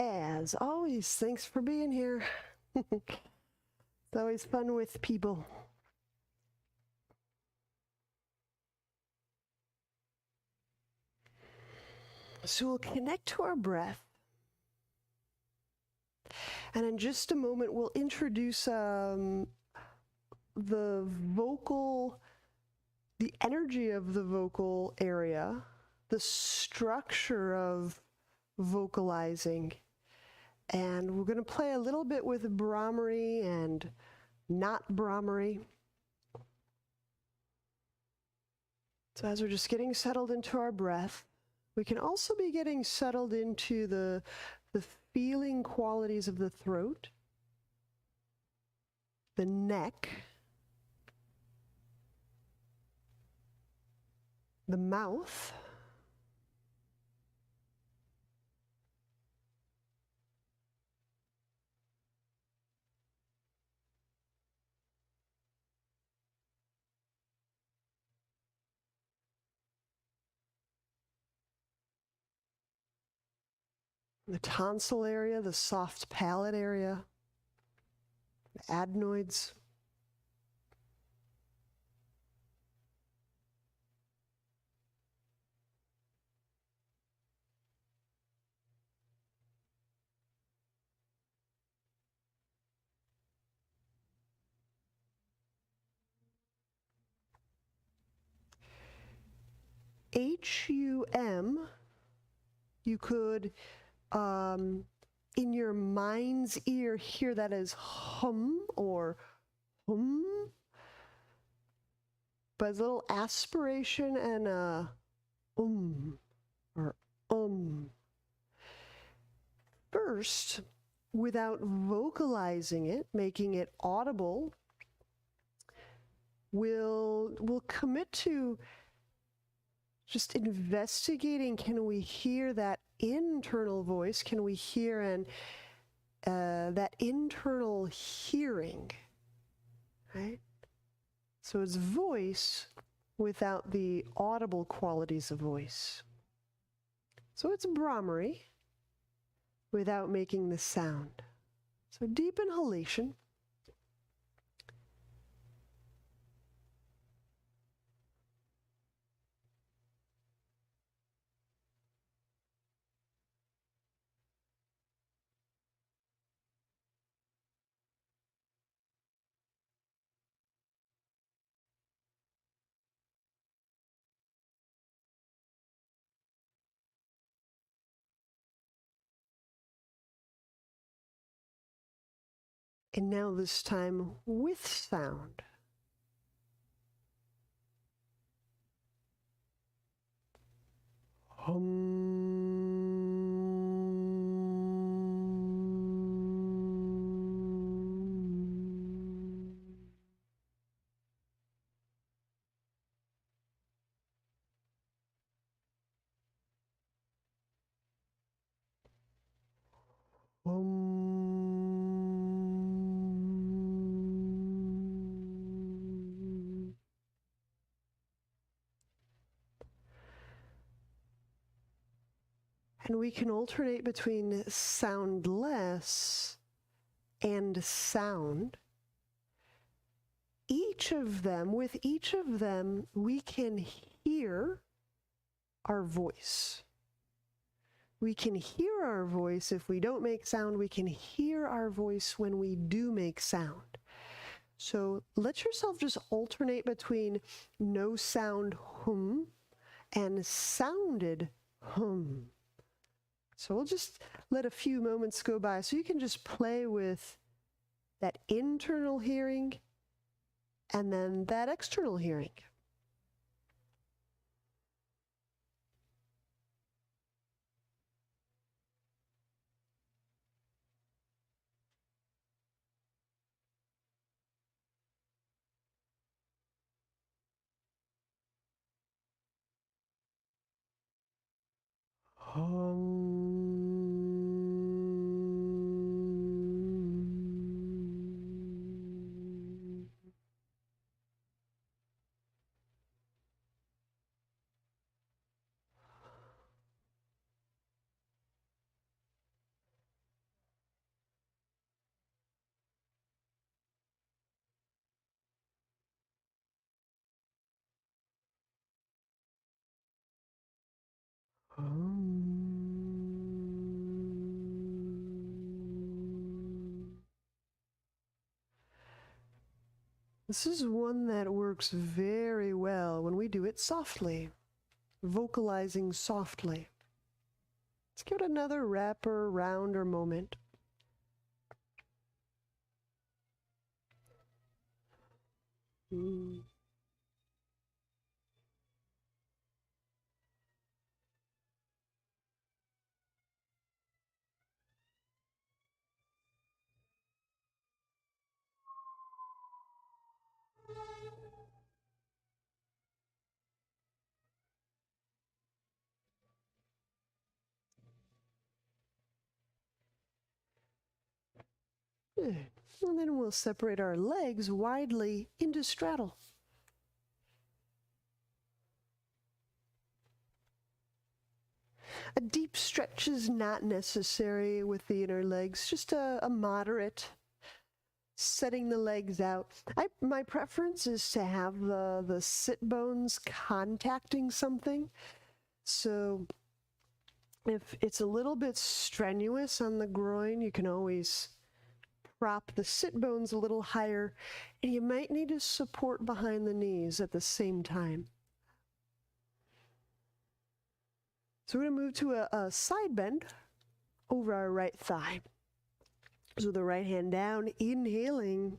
As always, thanks for being here. It's always fun with people. So we'll connect to our breath. And in just a moment, we'll introduce the energy of the vocal area, the structure of vocalizing. And we're going to play a little bit with Brahmari and not Brahmari. So as we're just getting settled into our breath, we can also be getting settled into the feeling qualities of the throat, the neck, the mouth, the tonsil area, the soft palate area, the adenoids. H-U-M, you could, in your mind's ear, hear that as hum or hum, but a little aspiration and a or First, without vocalizing it, making it audible, we'll commit to just investigating, can we hear that internal voice? Can we hear that internal hearing, right? So it's voice without the audible qualities of voice. So it's Brahmari without making the sound. So deep inhalation. And now this time with sound. And we can alternate between soundless and sound. With each of them, we can hear our voice. We can hear our voice. If we don't make sound, we can hear our voice when we do make sound. So let yourself just alternate between no sound hum and sounded hum. So we'll just let a few moments go by so you can just play with that internal hearing and then that external hearing. This is one that works very well when we do it softly, vocalizing softly. Let's give it another wrap or round or moment. Good. And then we'll separate our legs widely into straddle. A deep stretch is not necessary with the inner legs, just a moderate setting the legs out. My preference is to have the sit bones contacting something. So if it's a little bit strenuous on the groin, you can always prop the sit bones a little higher, and you might need to support behind the knees at the same time. So we're going to move to a side bend over our right thigh. So the right hand down, inhaling,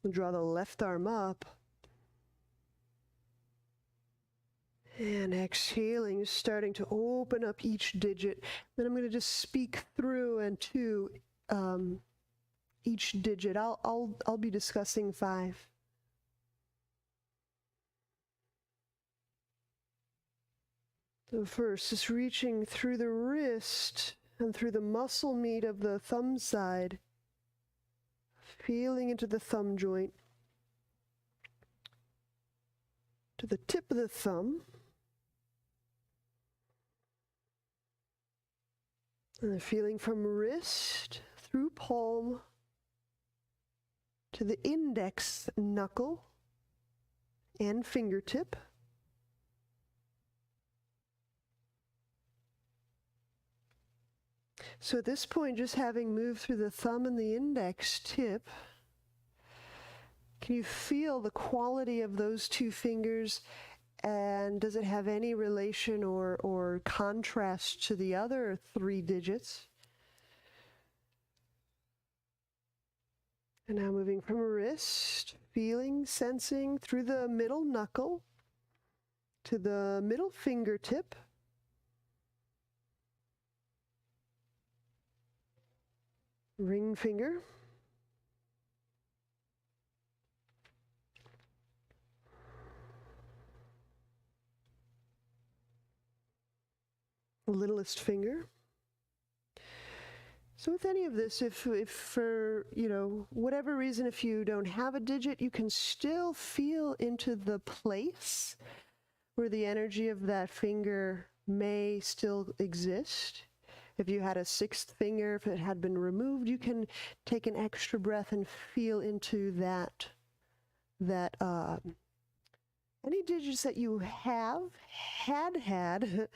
draw the left arm up. And exhaling, starting to open up each digit. Then I'm going to just speak through and to each digit. I'll be discussing 5. So first, just reaching through the wrist and through the muscle meat of the thumb side, feeling into the thumb joint, to the tip of the thumb, and then feeling from wrist through palm to the index knuckle and fingertip. So at this point, just having moved through the thumb and the index tip, can you feel the quality of those 2 fingers, and does it have any relation or contrast to the other 3 digits? And now moving from wrist, feeling, sensing through the middle knuckle to the middle fingertip. Ring finger. Littlest finger. So with any of this, if for, whatever reason, if you don't have a digit, you can still feel into the place where the energy of that finger may still exist. If you had a 6th finger, if it had been removed, you can take an extra breath and feel into that any digits that you have, had,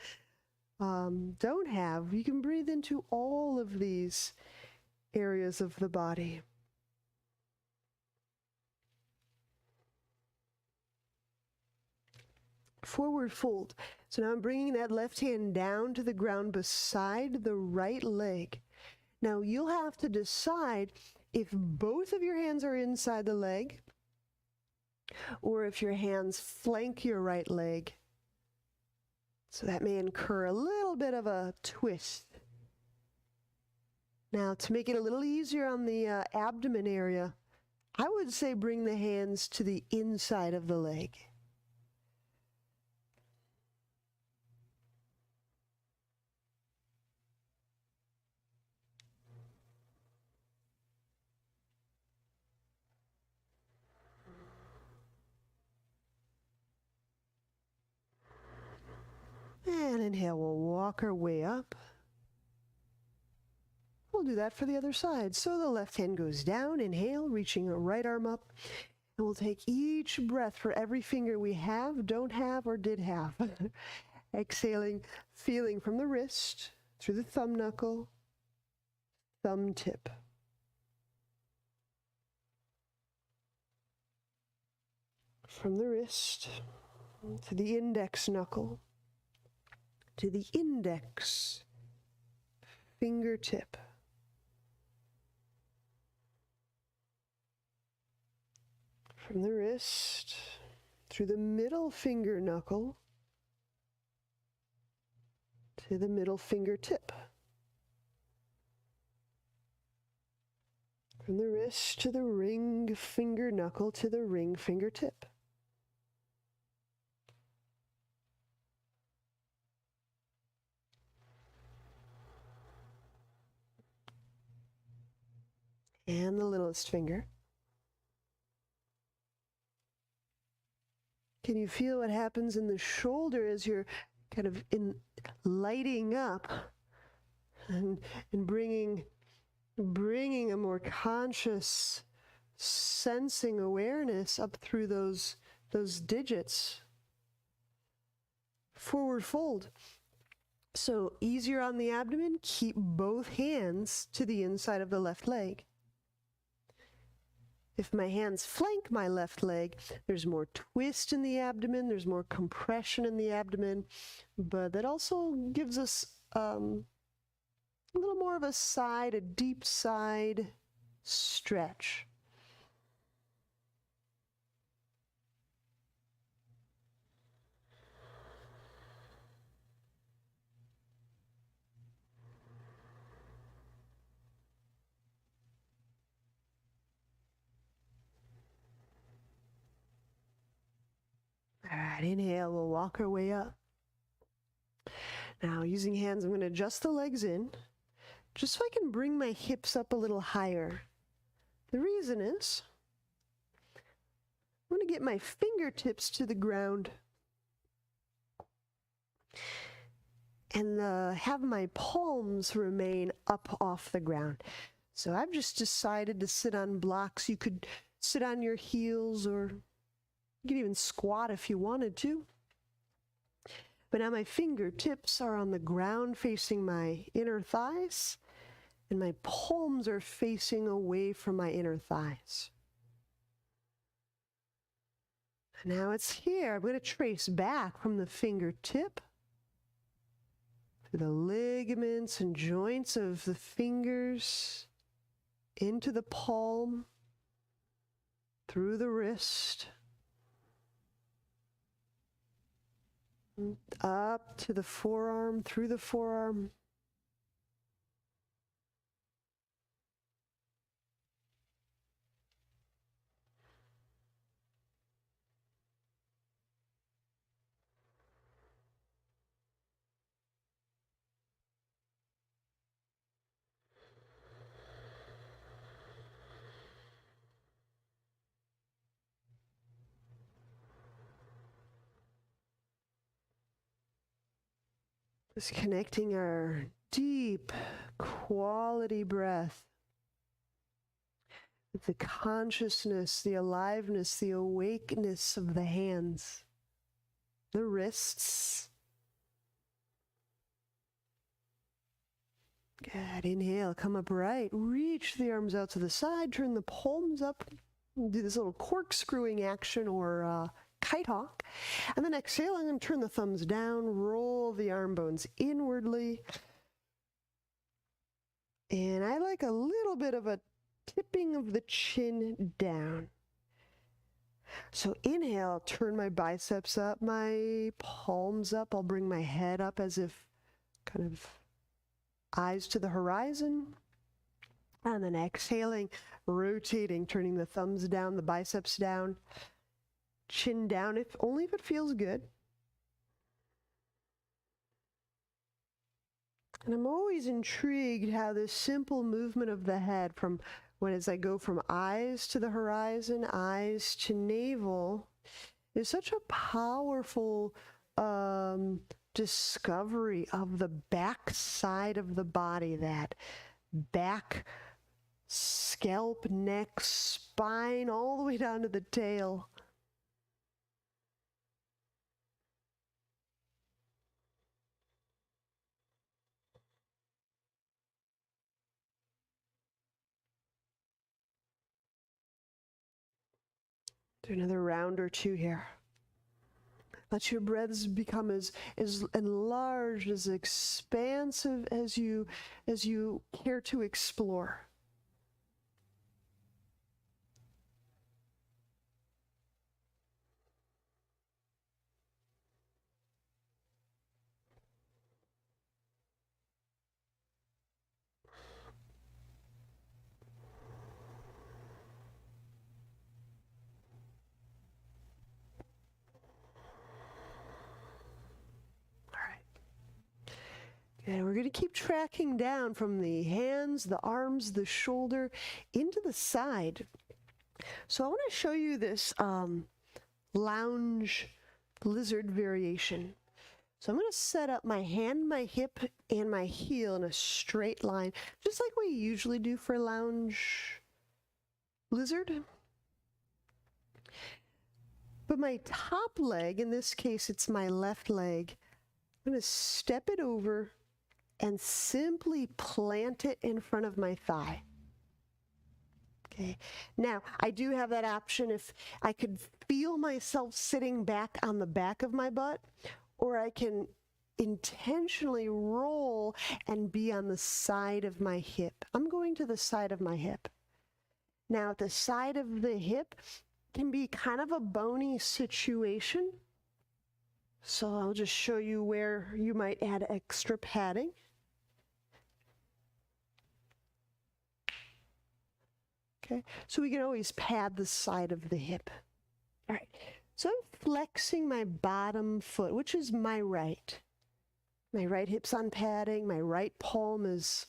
don't have, you can breathe into all of these areas of the body. Forward fold. So now I'm bringing that left hand down to the ground beside the right leg. Now you'll have to decide if both of your hands are inside the leg or if your hands flank your right leg. So that may incur a little bit of a twist. Now, to make it a little easier on the abdomen area, I would say bring the hands to the inside of the leg. And inhale, we'll walk our way up. We'll do that for the other side. So the left hand goes down, inhale, reaching the right arm up. And we'll take each breath for every finger we have, don't have, or did have. Exhaling, feeling from the wrist, through the thumb knuckle, thumb tip. From the wrist to the index knuckle, to the index fingertip. From the wrist through the middle finger knuckle to the middle fingertip. From the wrist to the ring finger knuckle to the ring fingertip. And the littlest finger. Can you feel what happens in the shoulder as you're kind of lighting up and bringing a more conscious sensing awareness up through those digits? Forward fold. So easier on the abdomen, keep both hands to the inside of the left leg. If my hands flank my left leg, there's more twist in the abdomen, there's more compression in the abdomen, but that also gives us a little more of a deep side stretch. All right, inhale, we'll walk our way up. Now, using hands, I'm going to adjust the legs in, just so I can bring my hips up a little higher. The reason is, I'm going to get my fingertips to the ground and have my palms remain up off the ground. So I've just decided to sit on blocks. You could sit on your heels, or you could even squat if you wanted to. But now my fingertips are on the ground facing my inner thighs, and my palms are facing away from my inner thighs. And now it's here. I'm going to trace back from the fingertip through the ligaments and joints of the fingers into the palm, through the wrist, up to the forearm, through the forearm, just connecting our deep quality breath with the consciousness, the aliveness, the awakeness of the hands, the wrists. Good. Inhale, come upright, reach the arms out to the side, turn the palms up, do this little corkscrewing action or kite hawk. And then exhale, I'm going to turn the thumbs down, roll the arm bones inwardly. And I like a little bit of a tipping of the chin down. So inhale, turn my biceps up, my palms up. I'll bring my head up as if kind of eyes to the horizon. And then exhaling, rotating, turning the thumbs down, the biceps down, chin down, only if it feels good. And I'm always intrigued how this simple movement of the head as I go from eyes to the horizon, eyes to navel, is such a powerful discovery of the back side of the body, that back, scalp, neck, spine, all the way down to the tail. Do another round or two here. Let your breaths become as enlarged, as expansive as you care to explore. And we're going to keep tracking down from the hands, the arms, the shoulder, into the side. So I want to show you this lunge lizard variation. So I'm going to set up my hand, my hip, and my heel in a straight line, just like we usually do for lunge lizard. But my top leg, in this case it's my left leg, I'm going to step it over and simply plant it in front of my thigh. Okay, now I do have that option if I could feel myself sitting back on the back of my butt, or I can intentionally roll and be on the side of my hip. I'm going to the side of my hip. Now, the side of the hip can be kind of a bony situation. So I'll just show you where you might add extra padding. Okay, so we can always pad the side of the hip. All right, so I'm flexing my bottom foot, which is my right. My right hip's on padding, my right palm is,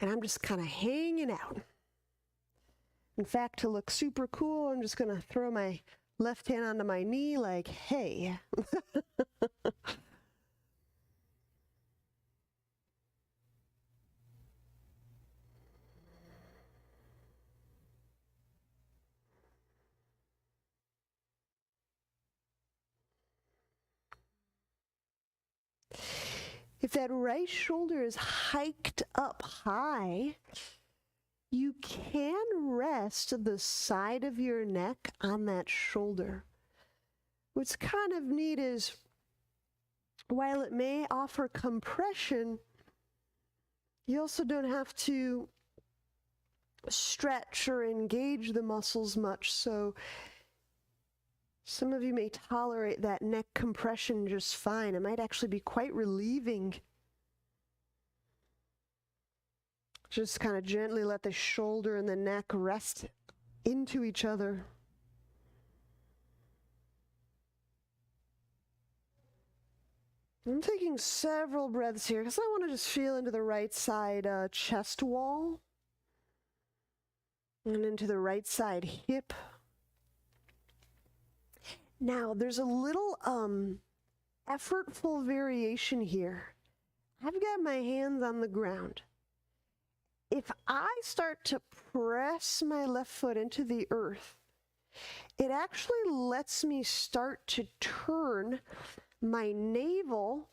and I'm just kind of hanging out. In fact, to look super cool, I'm just going to throw my left hand onto my knee like, hey. If that right shoulder is hiked up high, you can rest the side of your neck on that shoulder. What's kind of neat is, while it may offer compression, you also don't have to stretch or engage the muscles much. So some of you may tolerate that neck compression just fine. It might actually be quite relieving. Just kind of gently let the shoulder and the neck rest into each other. I'm taking several breaths here because I want to just feel into the right side chest wall and into the right side hip. Now, there's a little effortful variation here. I've got my hands on the ground. If I start to press my left foot into the earth, it actually lets me start to turn my navel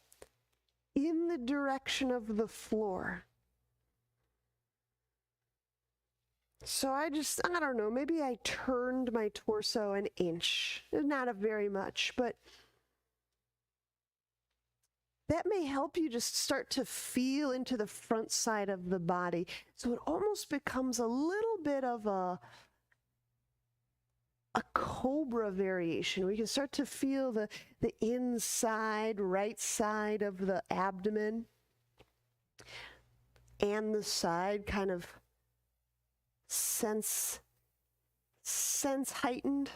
in the direction of the floor. So I don't know, maybe I turned my torso an inch. Not very much, but that may help you just start to feel into the front side of the body. So it almost becomes a little bit of a cobra variation. We can start to feel the inside, right side of the abdomen and the side kind of sense heightened.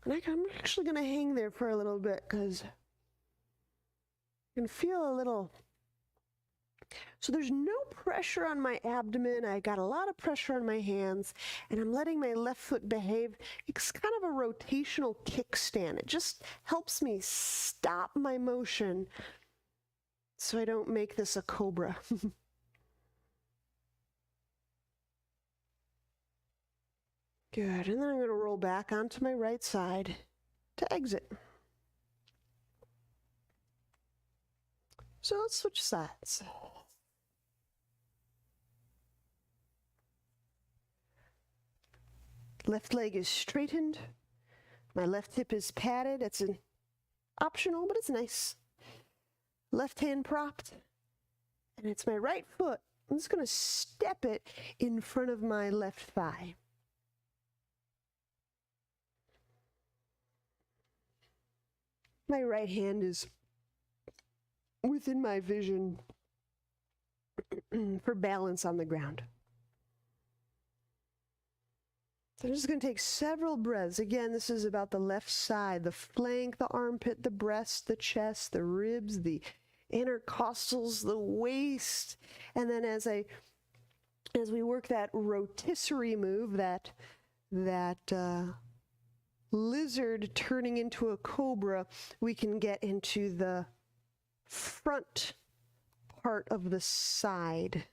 And I'm actually going to hang there for a little bit because you can feel a little. So there's no pressure on my abdomen. I got a lot of pressure on my hands, and I'm letting my left foot behave. It's kind of a rotational kickstand. It just helps me stop my motion so I don't make this a cobra. Good, and then I'm going to roll back onto my right side to exit. So let's switch sides. Left leg is straightened. My left hip is padded. It's an optional, but it's nice. Left hand propped. And it's my right foot. I'm just going to step it in front of my left thigh. My right hand is within my vision for balance on the ground. So I'm just going to take several breaths. Again, this is about the left side, the flank, the armpit, the breast, the chest, the ribs, the intercostals, the waist. And then as we work that rotisserie move, that lizard turning into a cobra, we can get into the front part of the side.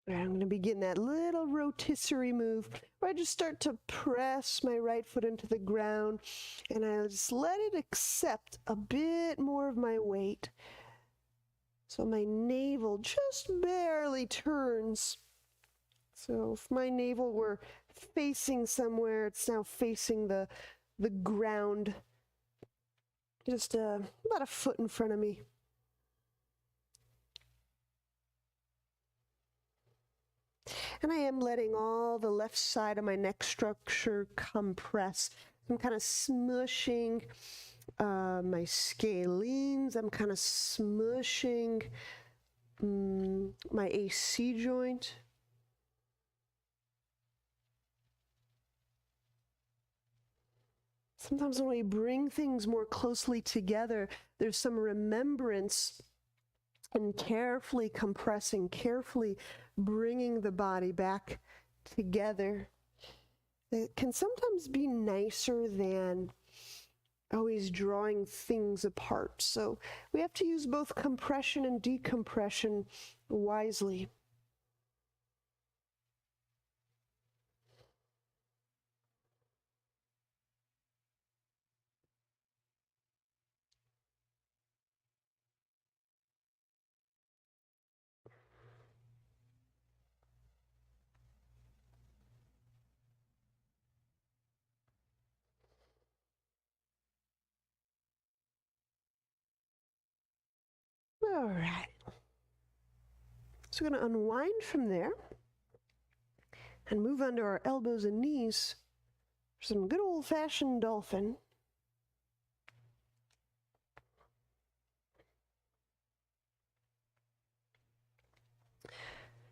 I'm going to begin that little rotisserie move where I just start to press my right foot into the ground and I just let it accept a bit more of my weight. So my navel just barely turns. So if my navel were facing somewhere, it's now facing the ground, just about a foot in front of me. And I am letting all the left side of my neck structure compress. I'm kind of smushing my scalenes. I'm kind of smushing my AC joint. Sometimes when we bring things more closely together, there's some remembrance and carefully compressing, carefully bringing the body back together. It can sometimes be nicer than always drawing things apart. So we have to use both compression and decompression wisely. All right. So we're going to unwind from there and move under our elbows and knees for some good old-fashioned dolphin.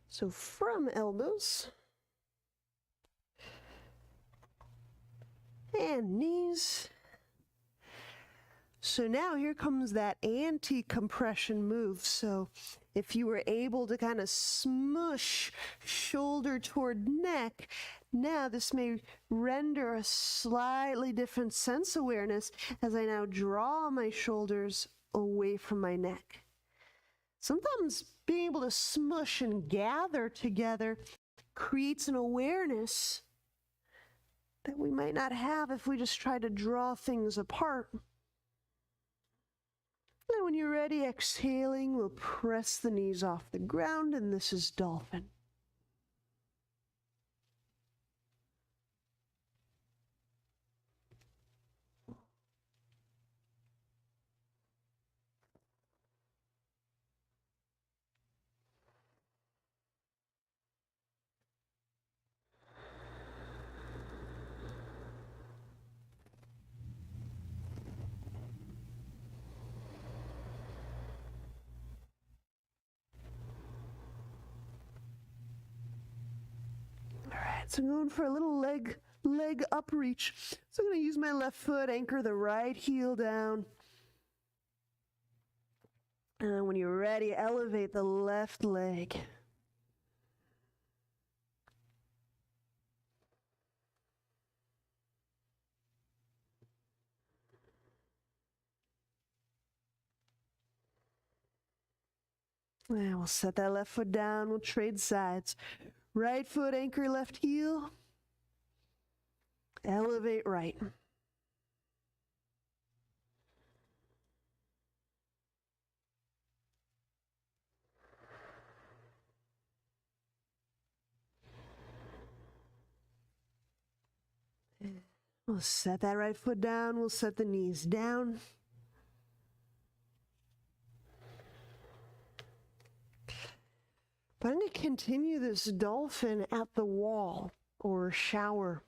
So from elbows and knees. So now here comes that anti-compression move. So if you were able to kind of smush shoulder toward neck, now this may render a slightly different sense awareness as I now draw my shoulders away from my neck. Sometimes being able to smush and gather together creates an awareness that we might not have if we just try to draw things apart. And when you're ready, exhaling, we'll press the knees off the ground, and this is Dolphin. So I'm going for a little leg up reach. So I'm going to use my left foot, anchor the right heel down. And when you're ready, elevate the left leg. And we'll set that left foot down. We'll trade sides. Right foot, anchor left heel. Elevate right. We'll set that right foot down. We'll set the knees down. But I'm going to continue this dolphin at the wall or shower.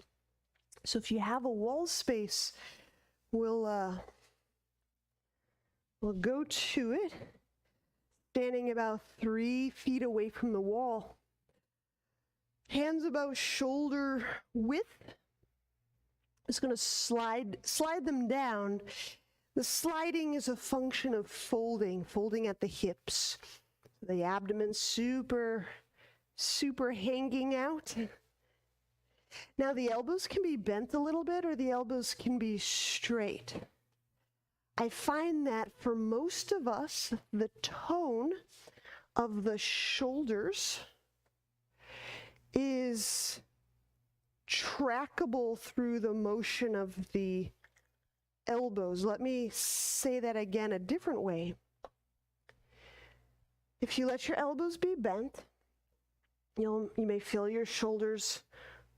So if you have a wall space, we'll go to it, standing about 3 feet away from the wall. Hands about shoulder width. Just going to slide them down. The sliding is a function of folding at the hips. The abdomen super hanging out. Now the elbows can be bent a little bit or the elbows can be straight. I find that for most of us, the tone of the shoulders is trackable through the motion of the elbows. Let me say that again a different way. If you let your elbows be bent, you may feel your shoulders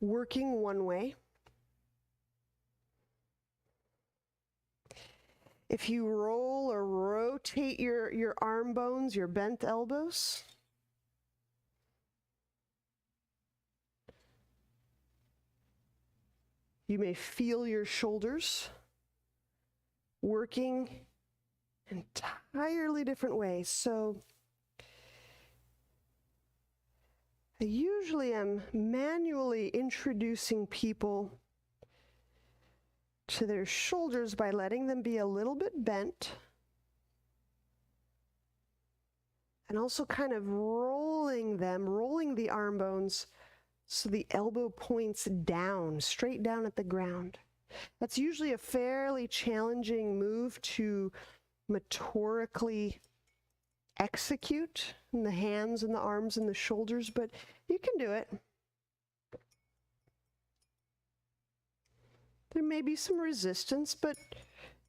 working one way. If you roll or rotate your arm bones, your bent elbows, you may feel your shoulders working entirely different ways. So I usually am manually introducing people to their shoulders by letting them be a little bit bent and also kind of rolling the arm bones so the elbow points down, straight down at the ground. That's usually a fairly challenging move to motorically execute in the hands and the arms and the shoulders, but you can do it. There may be some resistance, but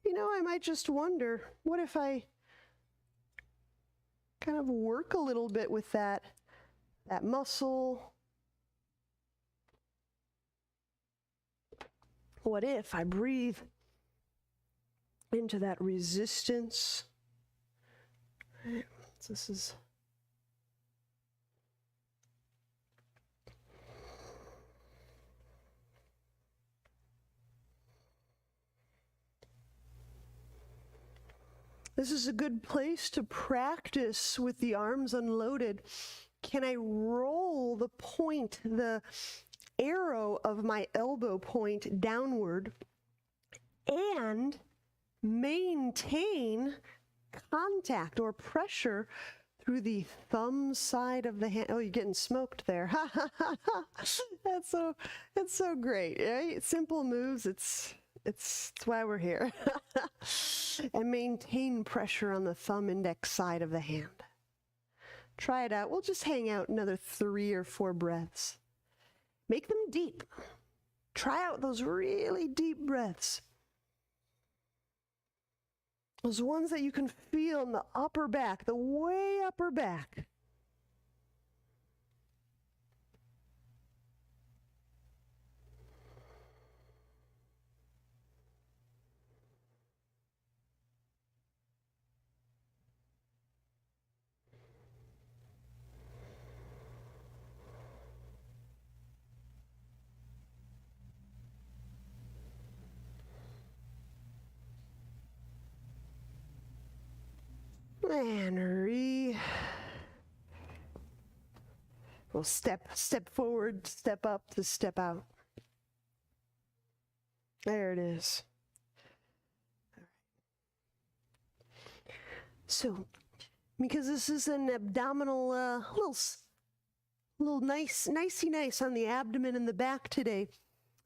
I might just wonder, what if I kind of work a little bit with that muscle? What if I breathe into that resistance? Right. This is a good place to practice with the arms unloaded. Can I roll the point, the arrow of my elbow point downward and maintain contact or pressure through the thumb side of the hand? Oh, you're getting smoked there. That's so great, right? Simple moves. It's why we're here. And maintain pressure on the thumb index side of the hand. Try it out. We'll just hang out another 3 or 4 breaths. Make them deep. Try out those really deep breaths. Those ones that you can feel in the upper back, the way upper back. And we'll step forward, step up to step out. There it is. All right. So, because this is an abdominal, little nicey nice on the abdomen and the back today,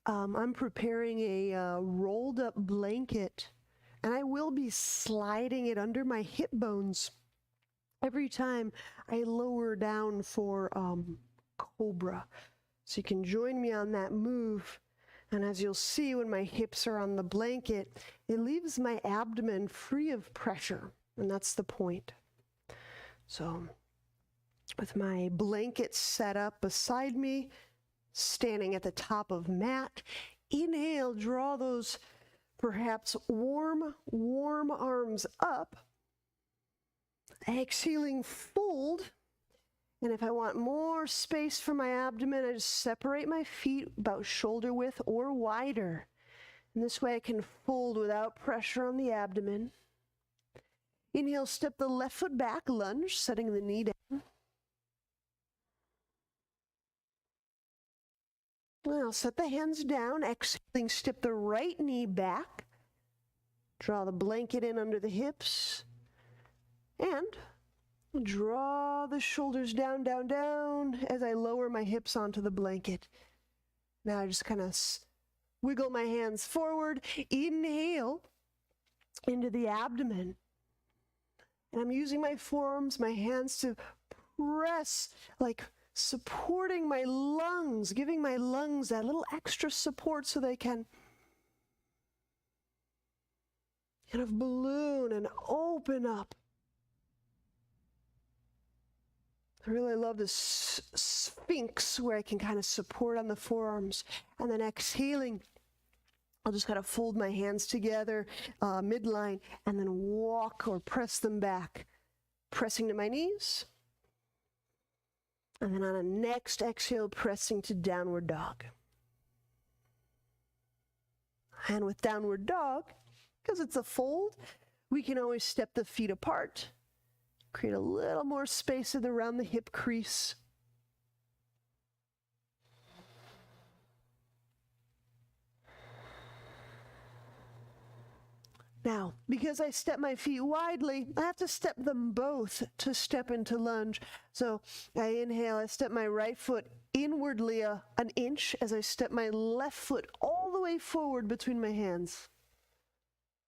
I'm preparing a rolled up blanket. And I will be sliding it under my hip bones every time I lower down for cobra. So you can join me on that move. And as you'll see, when my hips are on the blanket, it leaves my abdomen free of pressure. And that's the point. So with my blanket set up beside me, standing at the top of mat, inhale, draw those perhaps warm arms up. Exhaling, fold. And if I want more space for my abdomen, I just separate my feet about shoulder width or wider. And this way I can fold without pressure on the abdomen. Inhale, step the left foot back, lunge, setting the knee down. Now set the hands down, exhaling, step the right knee back. Draw the blanket in under the hips. And draw the shoulders down, down, down as I lower my hips onto the blanket. Now I just kind of wiggle my hands forward. Inhale into the abdomen. And I'm using my forearms, my hands to press, like supporting my lungs, giving my lungs that little extra support so they can kind of balloon and open up. I really love this sphinx where I can kind of support on the forearms. And then exhaling, I'll just kind of fold my hands together, midline, and then walk or press them back, pressing to my knees. And then on a next exhale, pressing to downward dog. And with downward dog, because it's a fold, we can always step the feet apart. Create a little more space around the hip crease. Now, because I step my feet widely, I have to step them both to step into lunge. So I inhale, I step my right foot inwardly an inch as I step my left foot all the way forward between my hands.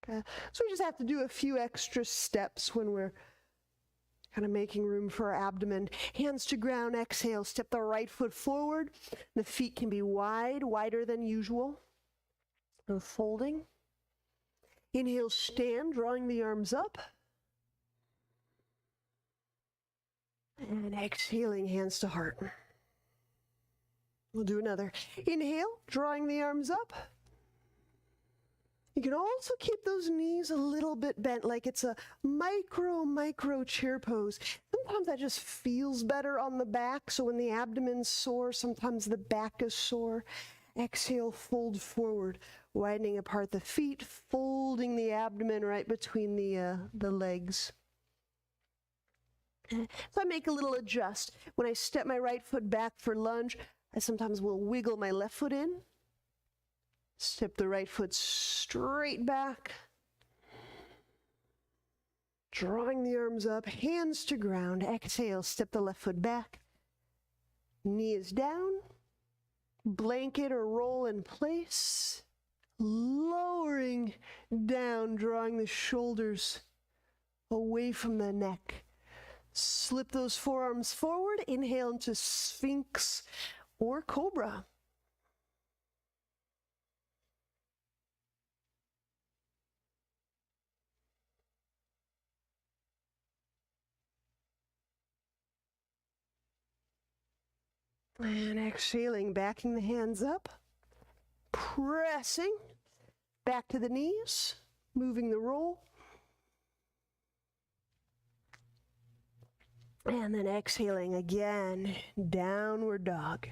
Okay. So we just have to do a few extra steps when we're kind of making room for our abdomen. Hands to ground, exhale, step the right foot forward. The feet can be wide, wider than usual. No folding. Inhale, stand, drawing the arms up. And exhaling, hands to heart. We'll do another. Inhale, drawing the arms up. You can also keep those knees a little bit bent, like it's a micro chair pose. Sometimes that just feels better on the back, so when the abdomen's sore, sometimes the back is sore. Exhale, fold forward, widening apart the feet, folding the abdomen right between the legs. So I make a little adjust. When I step my right foot back for lunge, I sometimes will wiggle my left foot in. Step the right foot straight back. Drawing the arms up, hands to ground. Exhale, step the left foot back. Knee is down. Blanket or roll in place. Lowering down, drawing the shoulders away from the neck. Slip those forearms forward. Inhale into Sphinx or Cobra. And exhaling, backing the hands up, pressing back to the knees, moving the roll. And then exhaling again, downward dog.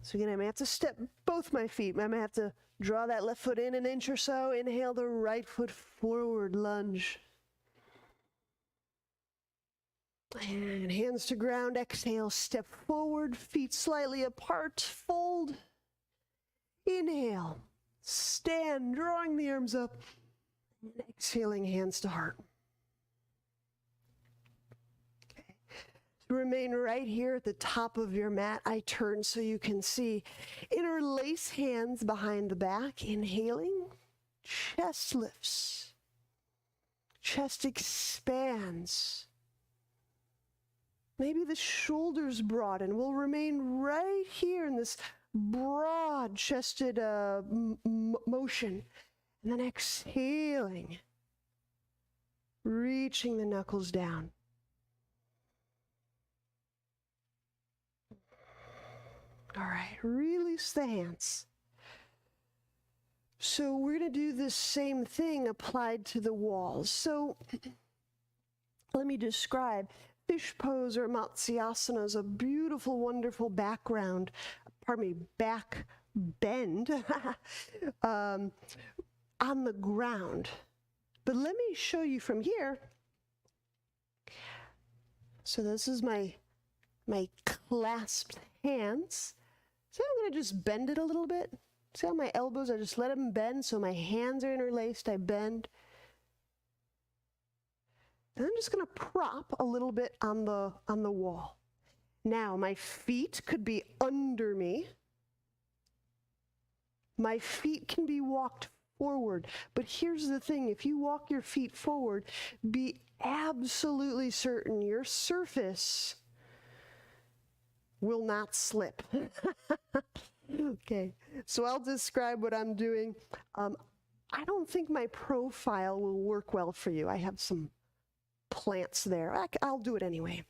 So again, I may have to step both my feet. I may have to draw that left foot in an inch or so. Inhale the right foot forward, lunge. And hands to ground, exhale, step forward, feet slightly apart, fold. Inhale, stand, drawing the arms up. And exhaling, hands to heart. Okay. Remain right here at the top of your mat. I turn so you can see. Interlace hands behind the back. Inhaling, chest lifts. Chest expands. Maybe the shoulders broaden. We'll remain right here in this broad-chested motion. And then exhaling, reaching the knuckles down. All right, release the hands. So we're going to do the same thing applied to the walls. So let me describe. Fish pose or Matsyasana is a beautiful, wonderful back bend on the ground. But let me show you from here. So this is my clasped hands. So I'm going to just bend it a little bit. See how my elbows, I just let them bend so my hands are interlaced, I bend. And I'm just going to prop a little bit on the wall. Now my feet could be under me. My feet can be walked forward. But here's the thing, if you walk your feet forward, be absolutely certain your surface will not slip. Okay, so I'll describe what I'm doing. I don't think my profile will work well for you. I have some plants there. I'll do it anyway.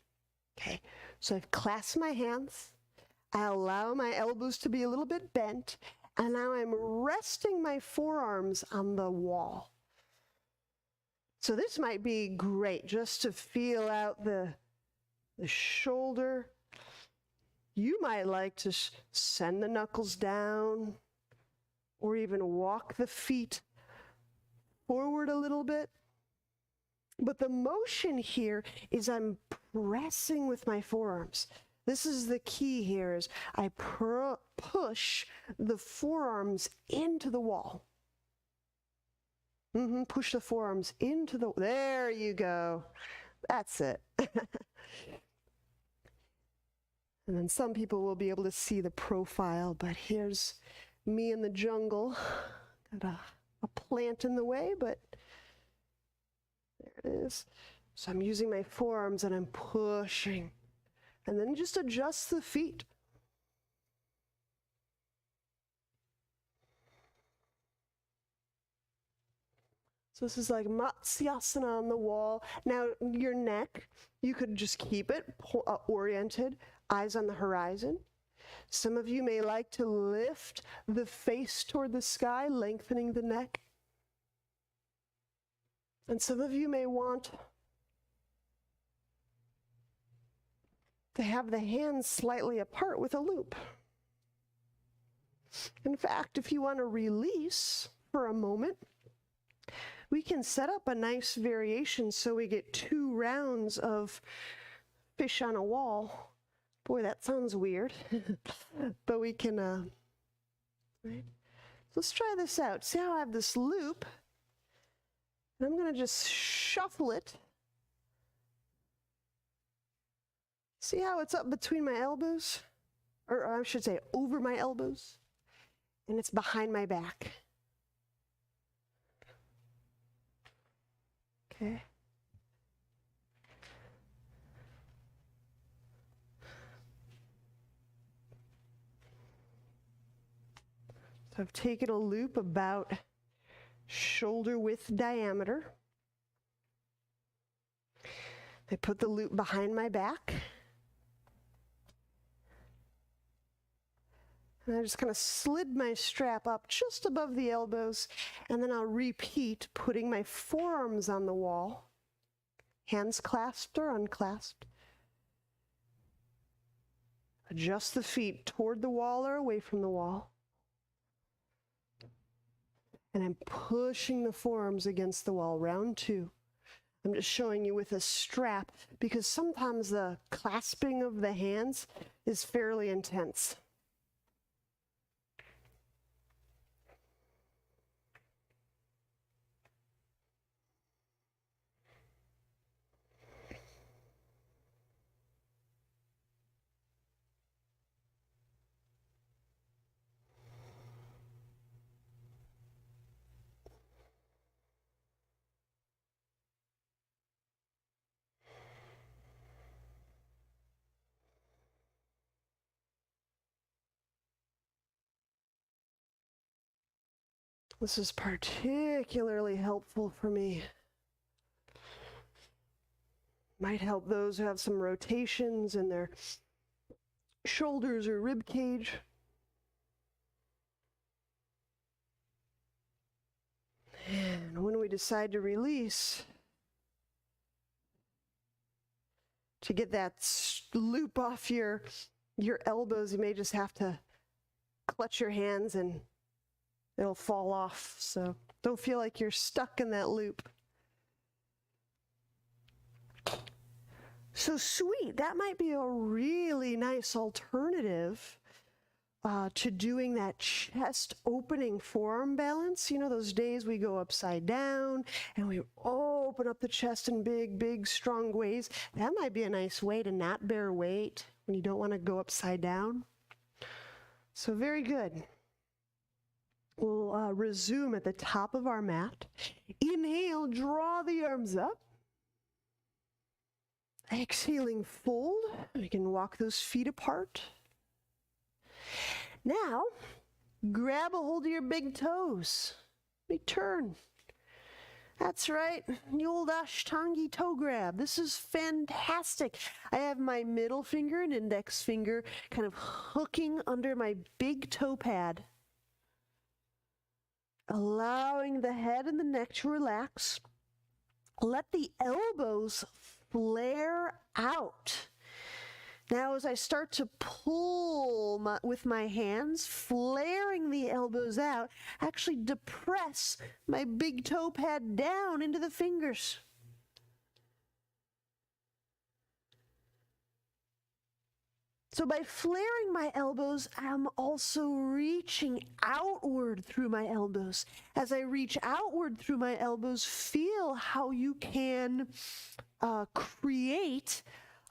Okay, so I've clasped my hands. I allow my elbows to be a little bit bent, and now I'm resting my forearms on the wall. So this might be great just to feel out the shoulder. You might like to send the knuckles down or even walk the feet forward a little bit. But the motion here is I'm pressing with my forearms. This is the key here is I push the forearms into the wall. Push the forearms into the, there you go. That's it. And then some people will be able to see the profile, but here's me in the jungle. Got a plant in the way, but there it is. So I'm using my forearms and I'm pushing. And then just adjust the feet. So this is like Matsyasana on the wall. Now your neck, you could just keep it oriented, eyes on the horizon. Some of you may like to lift the face toward the sky, lengthening the neck. And some of you may want to have the hands slightly apart with a loop. In fact, if you want to release for a moment, we can set up a nice variation so we get 2 rounds of fish on a wall. Boy, that sounds weird, but we can, right? So let's try this out. See how I have this loop? And I'm going to just shuffle it. See how it's up between my elbows? Or I should say over my elbows. And it's behind my back. Okay. So I've taken a loop about shoulder width diameter. I put the loop behind my back. And I just kind of slid my strap up just above the elbows, and then I'll repeat putting my forearms on the wall, hands clasped or unclasped. Adjust the feet toward the wall or away from the wall. And I'm pushing the forearms against the wall, round 2. I'm just showing you with a strap because sometimes the clasping of the hands is fairly intense. This is particularly helpful for me. Might help those who have some rotations in their shoulders or rib cage. And when we decide to release, to get that loop off your elbows, you may just have to clutch your hands and it'll fall off. So don't feel like you're stuck in that loop. So sweet, that might be a really nice alternative to doing that chest opening forearm balance. You know, those days we go upside down and we open up the chest in big, big, strong ways. That might be a nice way to not bear weight when you don't want to go upside down. So very good. We'll resume at the top of our mat. Inhale, draw the arms up. Exhaling, fold. We can walk those feet apart. Now, grab a hold of your big toes. Big turn. That's right, the old Ashtangi toe grab. This is fantastic. I have my middle finger and index finger kind of hooking under my big toe pad, allowing the head and the neck to relax. Let the elbows flare out. Now, as I start to pull with my hands, flaring the elbows out, actually depress my big toe pad down into the fingers. So by flaring my elbows, I'm also reaching outward through my elbows. As I reach outward through my elbows, feel how you can create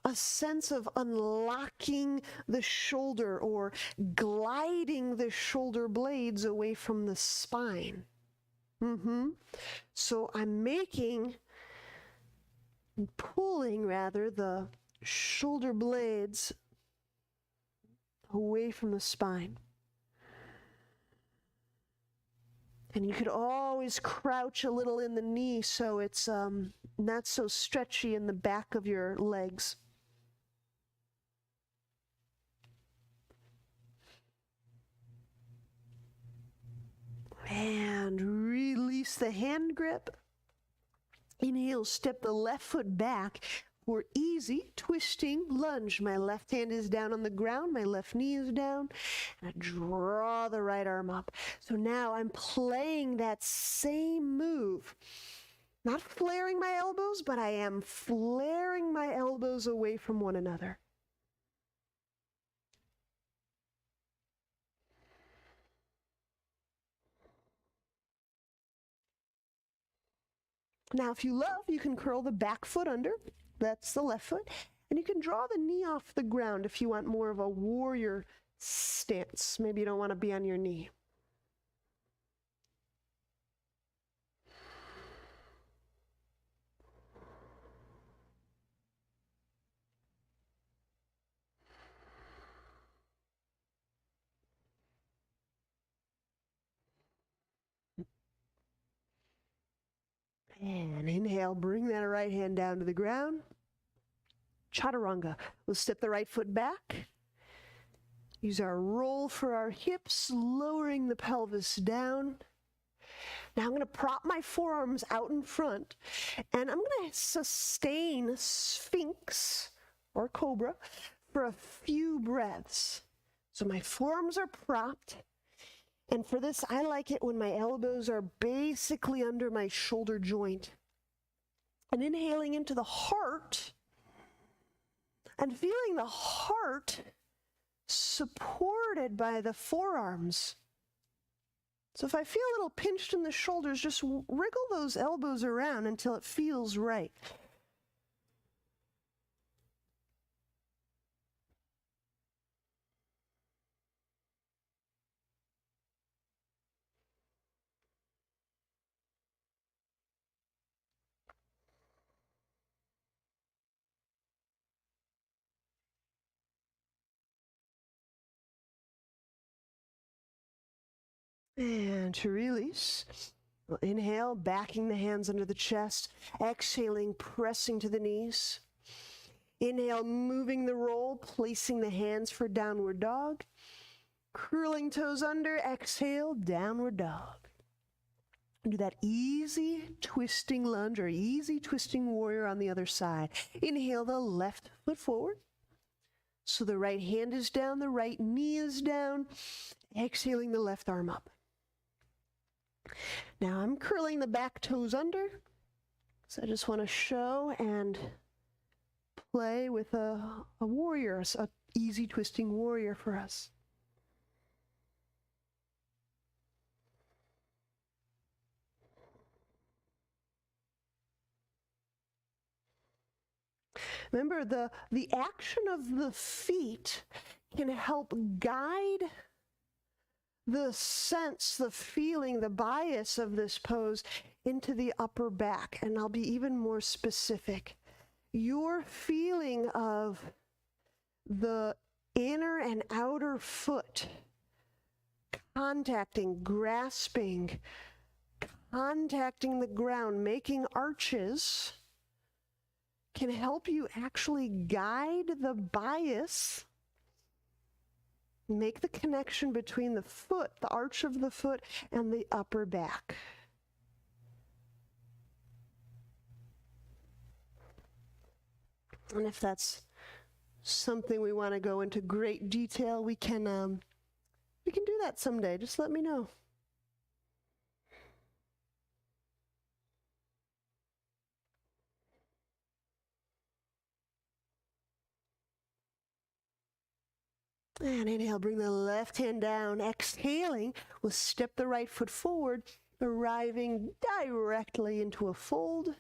a sense of unlocking the shoulder or gliding the shoulder blades away from the spine. So I'm pulling the shoulder blades away from the spine. And you could always crouch a little in the knee so it's not so stretchy in the back of your legs. And release the hand grip. Inhale, step the left foot back for easy twisting lunge. My left hand is down on the ground, my left knee is down, and I draw the right arm up. So now I'm playing that same move. Not flaring my elbows, but I am flaring my elbows away from one another. Now, if you love, you can curl the back foot under. That's the left foot. And you can draw the knee off the ground if you want more of a warrior stance. Maybe you don't want to be on your knee. And inhale, bring that right hand down to the ground. Chaturanga. We'll step the right foot back. Use our roll for our hips, lowering the pelvis down. Now I'm going to prop my forearms out in front, and I'm going to sustain Sphinx or Cobra for a few breaths. So my forearms are propped. And for this, I like it when my elbows are basically under my shoulder joint. And inhaling into the heart and feeling the heart supported by the forearms. So if I feel a little pinched in the shoulders, just wriggle those elbows around until it feels right. And to release, we'll inhale, backing the hands under the chest. Exhaling, pressing to the knees. Inhale, moving the roll, placing the hands for downward dog. Curling toes under, exhale, downward dog. Do that easy twisting lunge or easy twisting warrior on the other side. Inhale the left foot forward. So the right hand is down, the right knee is down. Exhaling the left arm up. Now I'm curling the back toes under. So I just want to show and play with a warrior, a easy twisting warrior for us. Remember, the action of the feet can help guide the sense, the feeling, the bias of this pose into the upper back. And I'll be even more specific. Your feeling of the inner and outer foot contacting, grasping, contacting the ground, making arches, can help you actually guide the bias, make the connection between the foot, the arch of the foot, and the upper back. And if that's something we want to go into great detail, we can do that someday. Just let me know. And inhale, bring the left hand down. Exhaling, we'll step the right foot forward, arriving directly into a fold.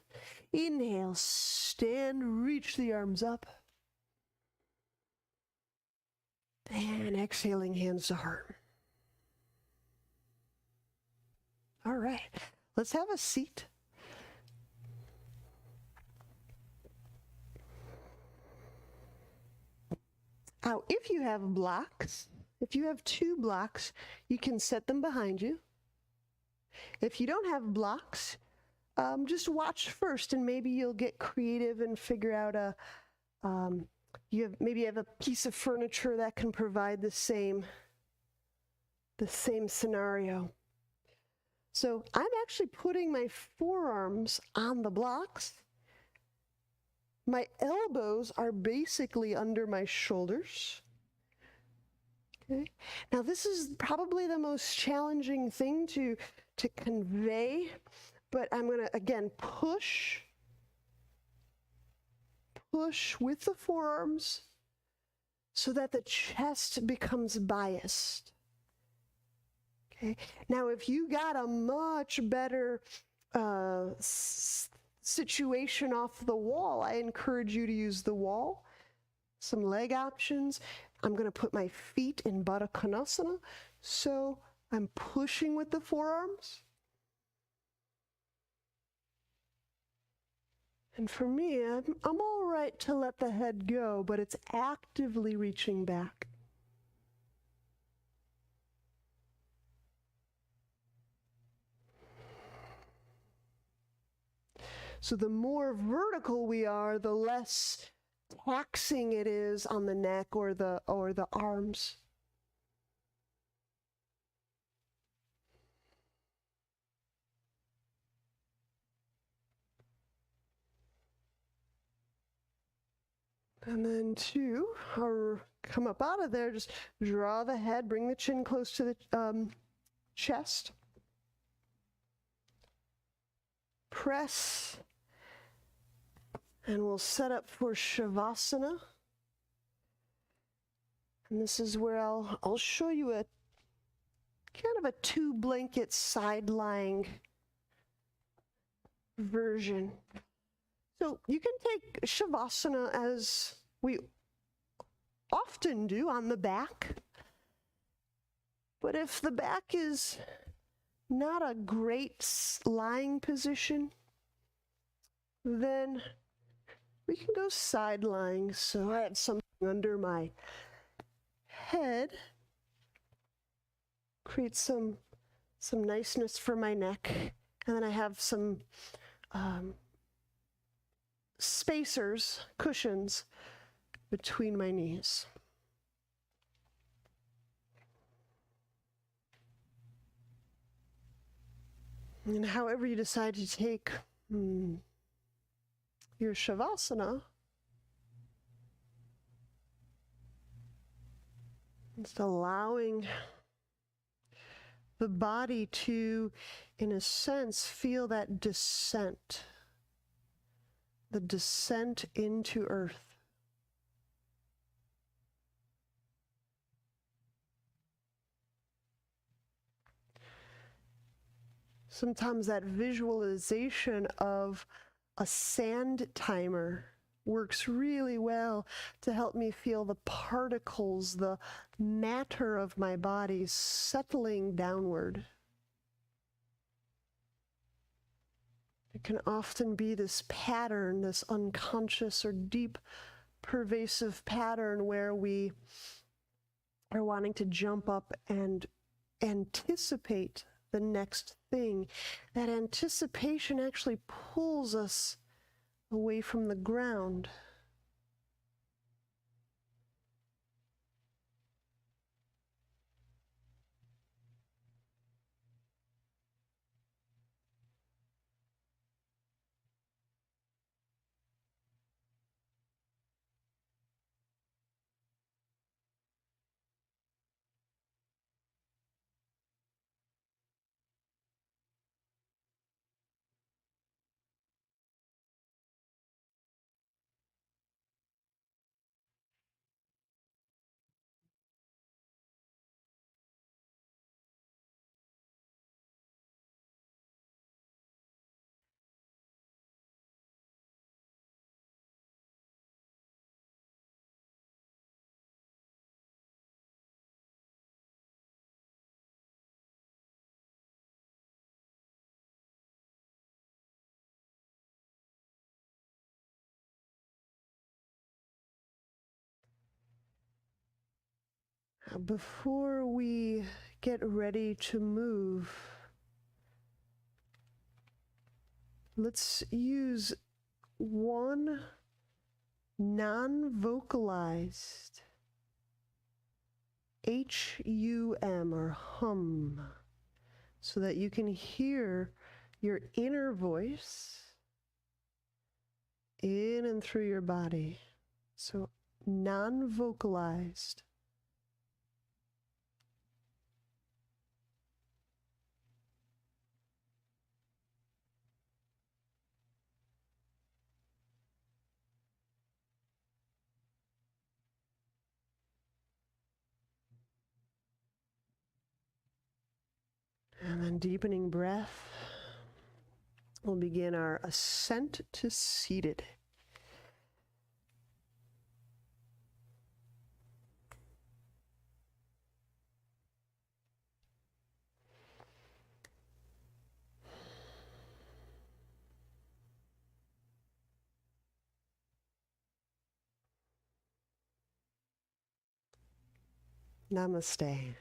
Inhale, stand, reach the arms up. And exhaling, hands to heart. All right, let's have a seat. Now, if you have blocks, if you have 2 blocks, you can set them behind you. If you don't have blocks, just watch first, and maybe you'll get creative and figure out maybe you have a piece of furniture that can provide the same scenario. So I'm actually putting my forearms on the blocks. My elbows are basically under my shoulders. Okay. Now this is probably the most challenging thing to convey, but I'm going to again push with the forearms so that the chest becomes biased. Okay. Now if you got a much better situation off the wall, I encourage you to use the wall. Some leg options. I'm going to put my feet in Baddha Konasana, so I'm pushing with the forearms. And for me, I'm all right to let the head go, but it's actively reaching back. So the more vertical we are, the less taxing it is on the neck or the arms. And then 2, or come up out of there, just draw the head, bring the chin close to the chest. Press. And we'll set up for Shavasana. And this is where I'll show you a kind of a 2-blanket side-lying version. So you can take Shavasana as we often do on the back. But if the back is not a great lying position, then we can go side lying. So I have something under my head. Create some some niceness for my neck. And then I have some spacers, cushions between my knees. And however you decide to take your Shavasana, just allowing the body to, in a sense, feel that descent, the descent into earth. Sometimes that visualization of a sand timer works really well to help me feel the particles, the matter of my body settling downward. It can often be this pattern, this unconscious or deep pervasive pattern where we are wanting to jump up and anticipate the next thing. That anticipation actually pulls us away from the ground. Before we get ready to move, let's use one non-vocalized HUM or hum, so that you can hear your inner voice in and through your body. So non-vocalized. And then deepening breath, we'll begin our ascent to seated. Namaste.